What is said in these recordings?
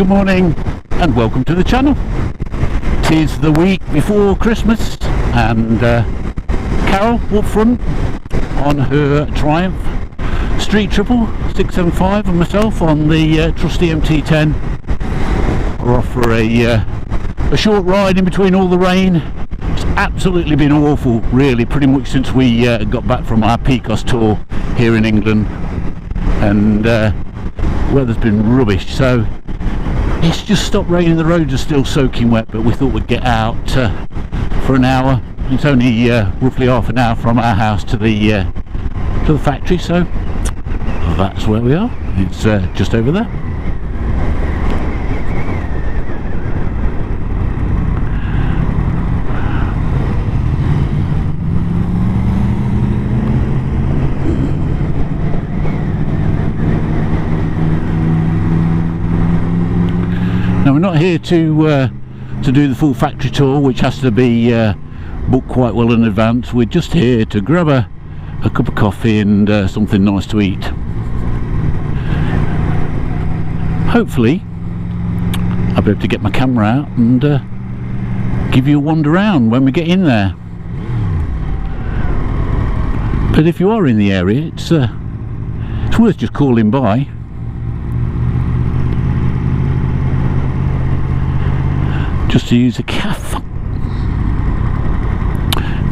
good morning and welcome to the channel. Tis the week before Christmas and Carol up front on her Triumph Street Triple 675 and myself on the trusty MT10 are off for a short ride in between all the rain. It's absolutely been awful really pretty much since we got back from our Picos tour here in England, and weather's been rubbish, so it's just stopped raining. The roads are still soaking wet, but we thought we'd get out for an hour. It's only roughly half an hour from our house to the factory, so that's where we are. It's just over there. Now we're not here to do the full factory tour, which has to be booked quite well in advance. We're just here to grab a cup of coffee and something nice to eat. Hopefully I'll be able to get my camera out and give you a wander around when we get in there. But if you are in the area, it's worth just calling by. Just to use a cafe.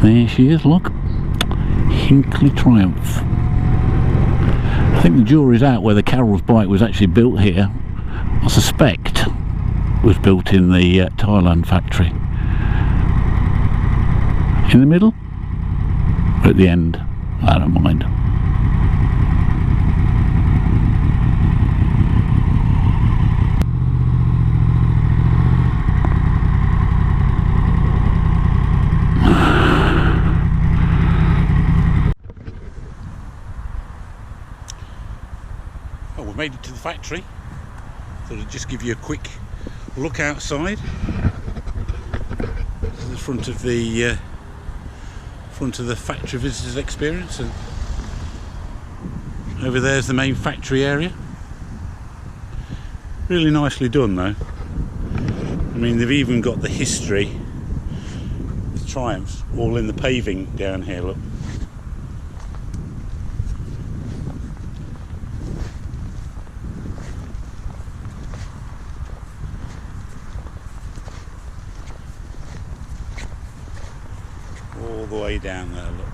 There she is, look. Hinckley Triumph. I think the jury's out whether Carol's bike was actually built here. I suspect it was built in the Thailand factory. In the middle? Or at the end? I don't mind. Made it to the factory. Thought I'd just give you a quick look outside. This is the front of the factory visitors experience, and over there's the main factory area. Really nicely done though. I mean, they've even got the history of Triumphs all in the paving down here, look. All the way down there, look.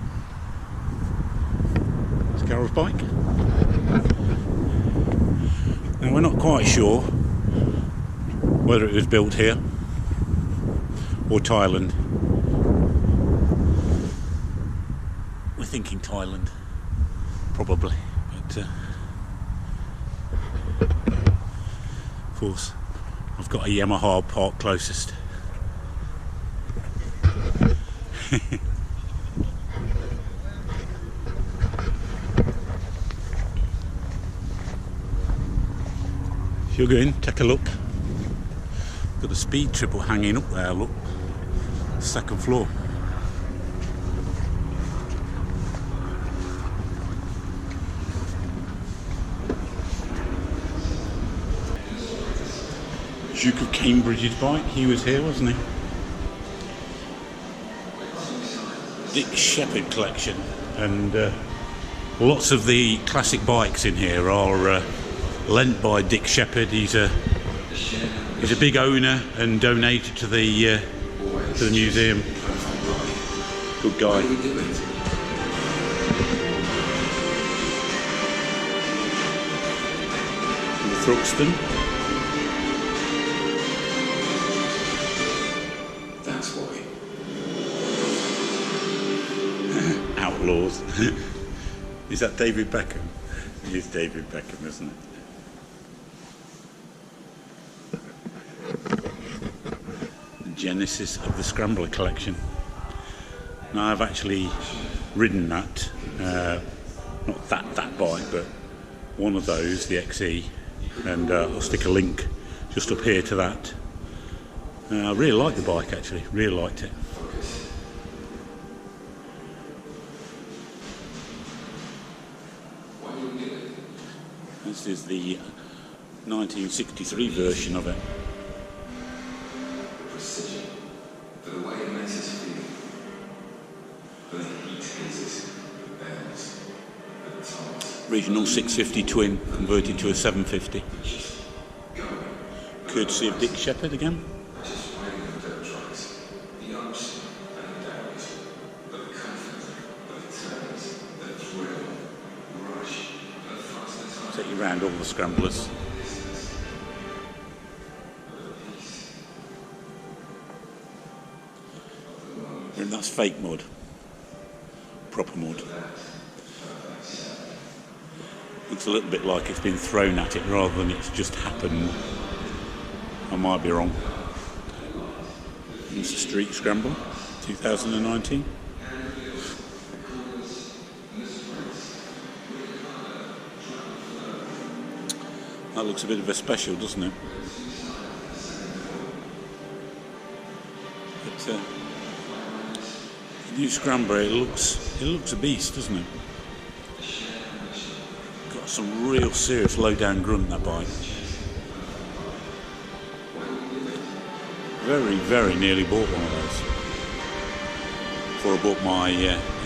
It's Carol's bike. Now we're not quite sure whether it was built here or Thailand. We're thinking Thailand, probably, but of course I've got a Yamaha parked closest. If you're going, take a look. Got a speed triple hanging up there, look. Second floor. Duke of Cambridge's bike, he was here, wasn't he? Dick Shepherd collection, and lots of the classic bikes in here are lent by Dick Shepherd. He's a big owner and donated to the museum. Good guy. The Thruxton. That's why. Outlaws. Is that David Beckham? It is David Beckham, isn't it? The genesis of the Scrambler collection. Now I've actually ridden that, not that bike, but one of those, the XE, and I'll stick a link just up here to that. I really like the bike actually, really liked it. This is the 1963 version of it. Precision, for the way it makes us feel, for the heat hits the bells, the tones. Original 650 twin converted to a 750. Courtesy of Dick Shepherd again. Just riding the dirt tracks, the ups and the downs, but the comfort, but the turns, the thrill, the rush, the fastness. Take you round all the scramblers. And that's fake mud. Proper mud. Looks a little bit like it's been thrown at it rather than it's just happened. I might be wrong. It's a street scramble, 2019. That looks a bit of a special, doesn't it? But the new scrambler, it looks a beast, doesn't it? Got some real serious low down grunt, that bike. Very, very nearly bought one of those before I bought my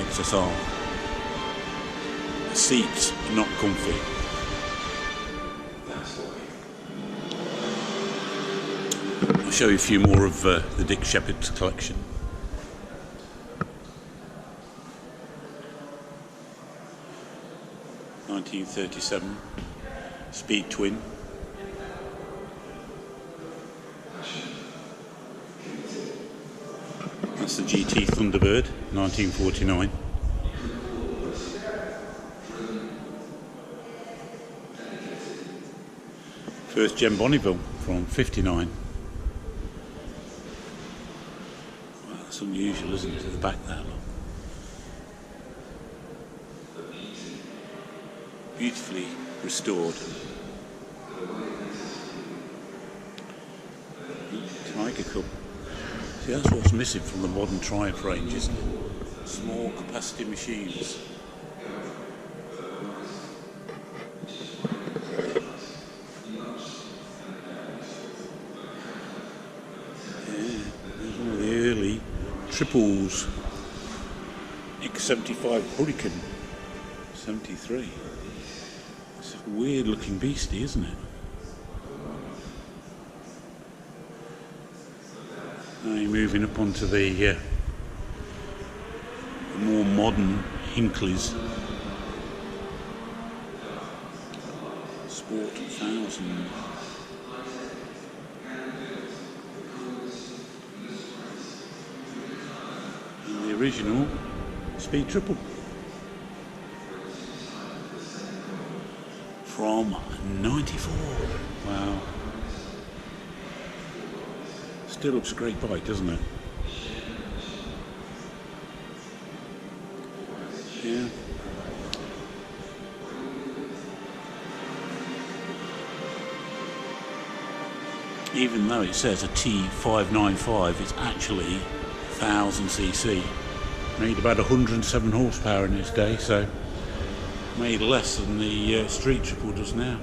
XSR. The seats are not comfy. I'll show you a few more of the Dick Shepherd's collection. (1937) Speed Twin. That's the GT Thunderbird, 1949. First Gen Bonneville from 59. Well, that's unusual, isn't it, at the back that long. Beautifully restored. Tiger Cup. See, that's what's missing from the modern Triumph range, isn't it? Small capacity machines. Yeah, there's one of the early triples. X75 Hurricane 73. It's a weird looking beastie, isn't it? Now you're moving up onto the more modern Hinckleys. Sport 1000. And the original Speed Triple. From 94. Wow. Still looks a great bike, doesn't it? Yeah. Even though it says a T595, it's actually 1000cc. Made about 107 horsepower in its day, so made less than the Street Triple does now.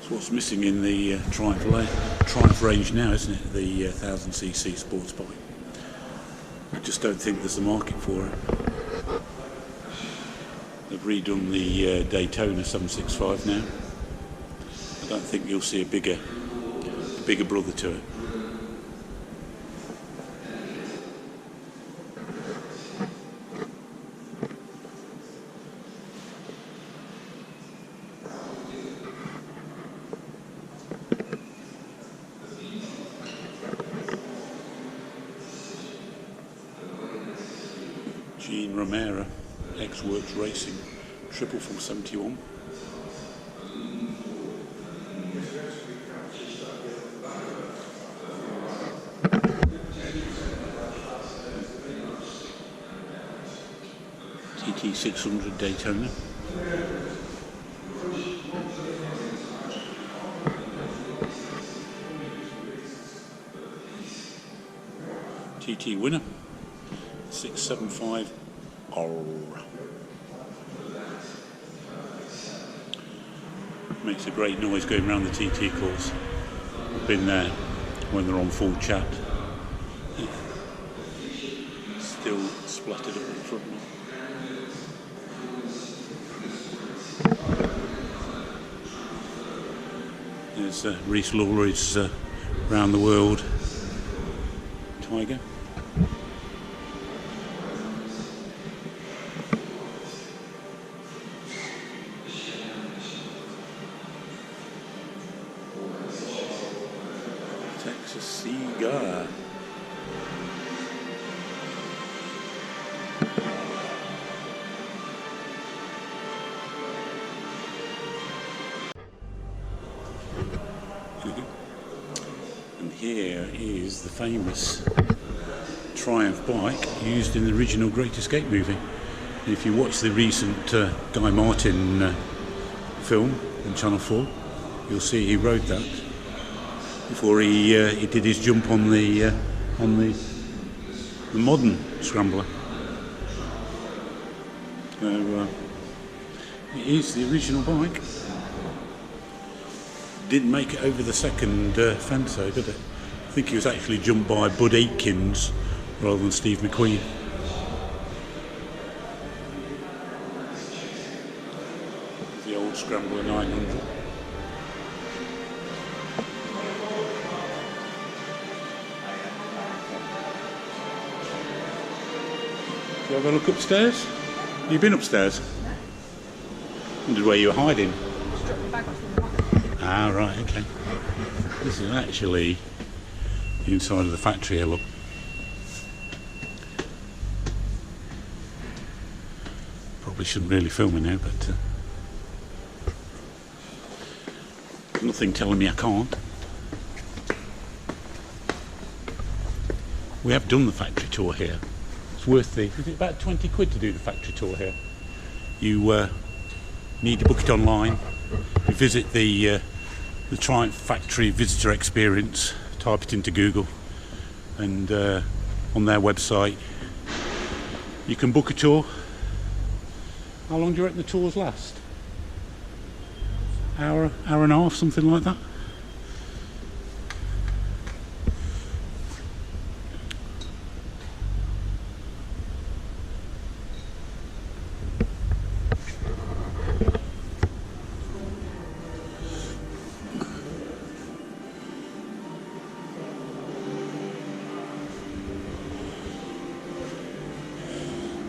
What's missing in the Triumph range now, isn't it? The 1000cc sports bike. I just don't think there's a market for it. They've redone the Daytona 765 now. I don't think you'll see a bigger brother to it. Gene Romero, X-Works Racing, triple from 71. TT600 Daytona. TT winner. 675 R. Makes a great noise going around the TT course. Been there when they're on full chat. Still splattered up in front of me. There's Reese Lawry's Round the World Tiger. Texas Cigar. And here is the famous Triumph bike used in the original Great Escape movie. And if you watch the recent Guy Martin film on Channel 4, you'll see he rode that before he did his jump on the modern scrambler. So it is the original bike. Didn't make it over the second fence though, did it? I think he was actually jumped by Bud Aitkins rather than Steve McQueen. The old Scrambler 900. You have a look upstairs? You've been upstairs? Wondered where you were hiding. Ah, right, okay. This is actually the inside of the factory here, look. Probably shouldn't really film it now, but nothing telling me I can't. We have done the factory tour here. It's worth is it about 20 quid to do the factory tour here? You need to book it online. You visit the Triumph Factory Visitor Experience, type it into Google, and on their website you can book a tour. How long do you reckon the tours last? Hour and a half, something like that?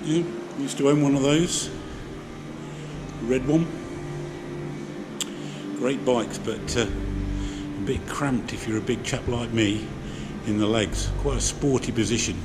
Yeah, used to own one of those, red one. Great bikes, but a bit cramped if you're a big chap like me in the legs. Quite a sporty position.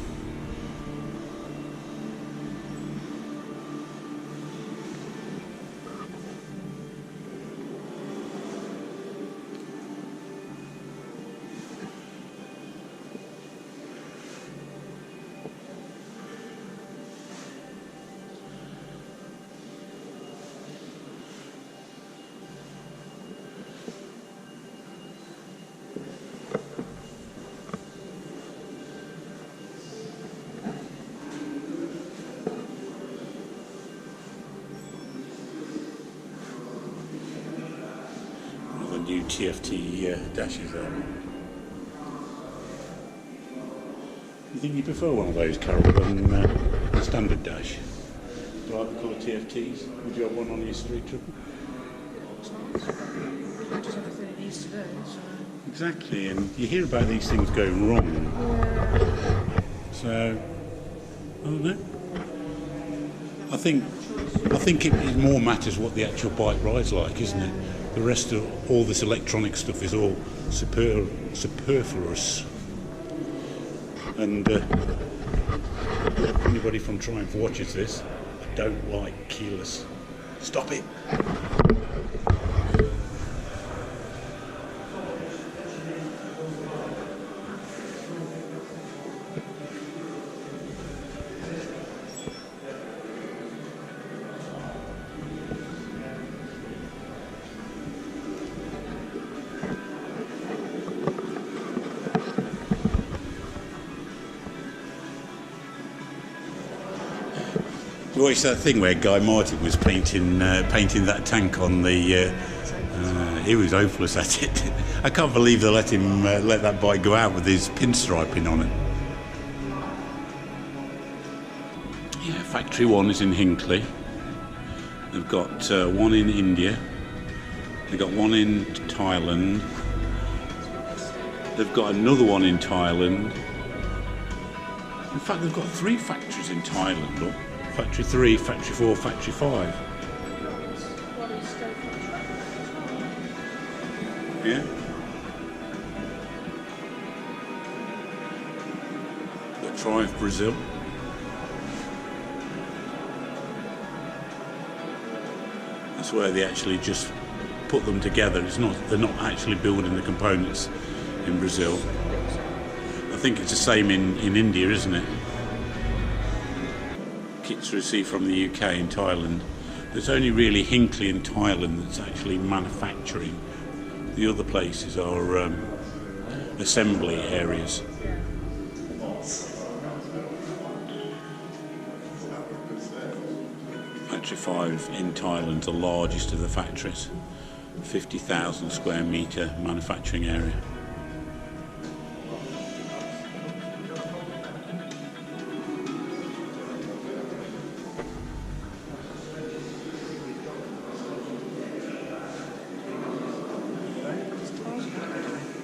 New TFT dashes there. You think you prefer one of those, Carol, than the standard dash? Do you like the colour TFTs? Would you have one on your street triple? Just everything it needs to do. So. Exactly, and you hear about these things going wrong. Yeah. So, I don't know. I think it more matters what the actual bike rides like, isn't it? The rest of all this electronic stuff is all superfluous. And anybody from Triumph watches this, I don't like keyless. Stop it. You watched that thing where Guy Martin was painting that tank on the He was hopeless at it. I can't believe they let him let that bike go out with his pinstriping on it. Yeah, factory one is in Hinckley. They've got one in India. They've got one in Thailand. They've got another one in Thailand. In fact, they've got 3 factories in Thailand. Look, factory 3, factory 4, factory 5. Yeah. Got Triumph Brazil. That's where they actually just put them together. They're not actually building the components in Brazil. I think it's the same in India, isn't it? Kits received from the UK and Thailand. There's only really Hinckley in Thailand that's actually manufacturing. The other places are assembly areas. Factory 5 in Thailand, the largest of the factories. 50,000 square metre manufacturing area.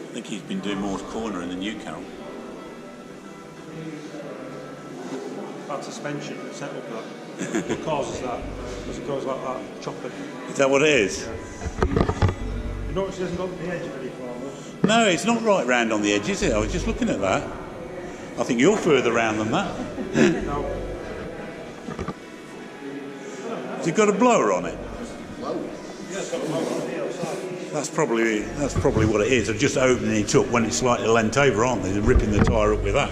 I think he's been doing more cornering than you, Carol. Bad suspension set up that. What causes that? Because it goes like that, chopping. Is that what it is? You notice it hasn't got the edge very far, though? No, it's not right round on the edge, is it? I was just looking at that. I think you're further round than that. No. Has it got a blower on it? Yeah, it's got a blower on the outside. That's probably what it is. They're just opening it up when it's slightly leant over, aren't they? They're ripping the tyre up with that.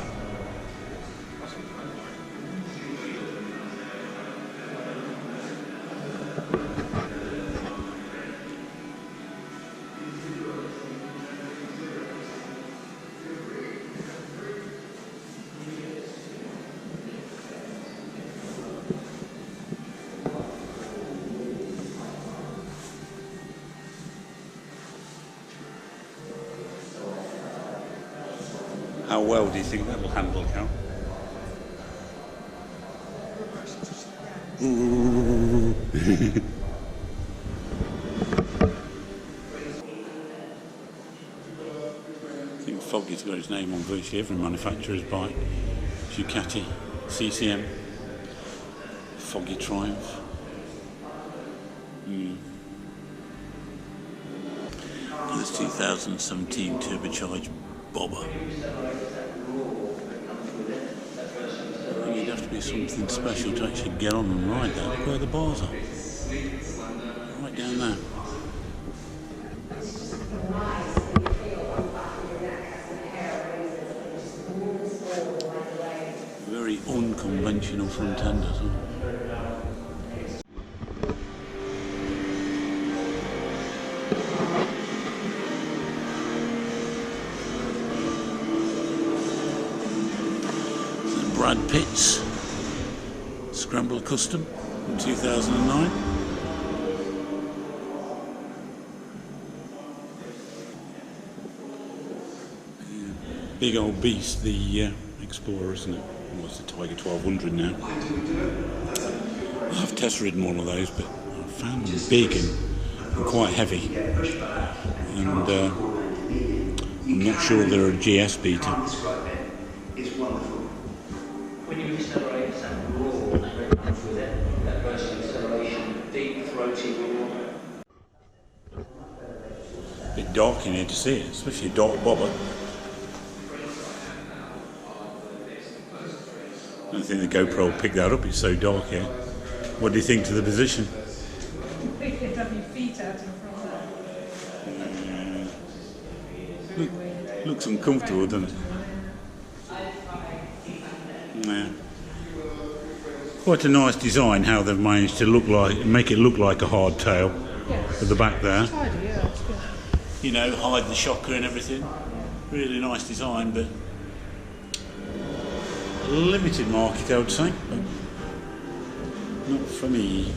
How well do you think that will handle, Cal? I think Foggy's got his name on virtually every manufacturer's bike. Ducati, CCM, Foggy Triumph. This 2017 turbocharged bobber. I think you'd have to be something special to actually get on and ride that. Look where the bars are. Right down there. Very unconventional front end as well. Brad Pitt's Scrambler Custom in 2009. Big old beast, the Explorer, isn't it? Well, it's the Tiger 1200 now. I've test ridden one of those, but I found them big and quite heavy. And I'm not sure they're a GS beater. It's wonderful. When you accelerate, it's that roar that comes with it, that burst of acceleration, deep, throaty roar. A bit dark in here to see it, especially a dark bobber. I don't think the GoPro will pick that up, it's so dark here. What do you think to the position? You can have your feet out in front of that. Looks uncomfortable, doesn't it? Yeah. Quite a nice design how they've managed to make it look like a hardtail Yes. at the back there. Tidy, yeah, it's good. You know, hide the shocker and everything. Really nice design, but limited market, I would say. But not for me.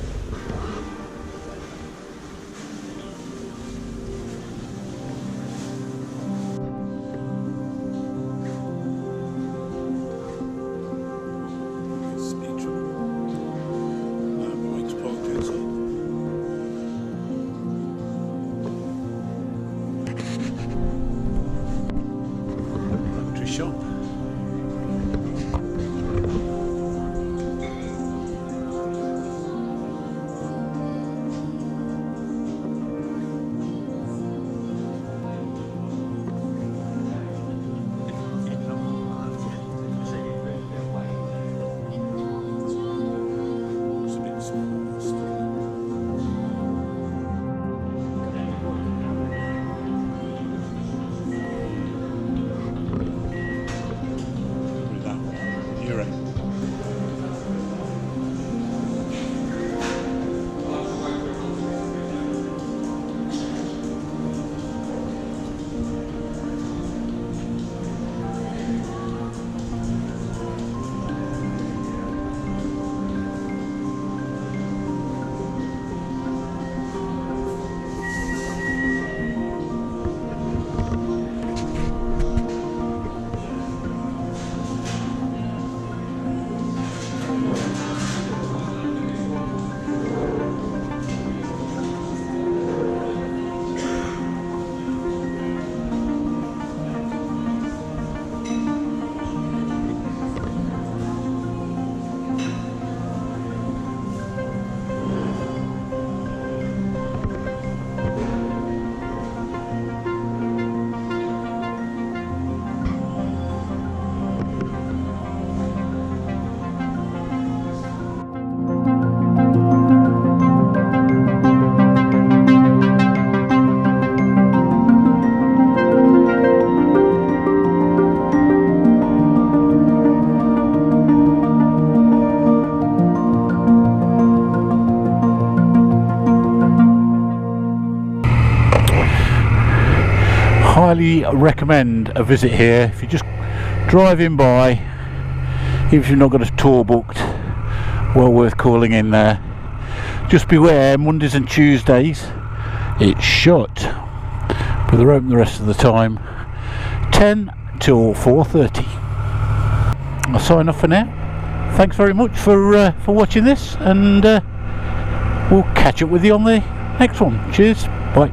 highly recommend a visit here. If you're just driving by, even if you've not got a tour booked, well worth calling in there. Just beware, Mondays and Tuesdays it's shut, but they're open the rest of the time, 10 till 4:30. I'll sign off for now. Thanks very much for watching this, and we'll catch up with you on the next one. Cheers, bye.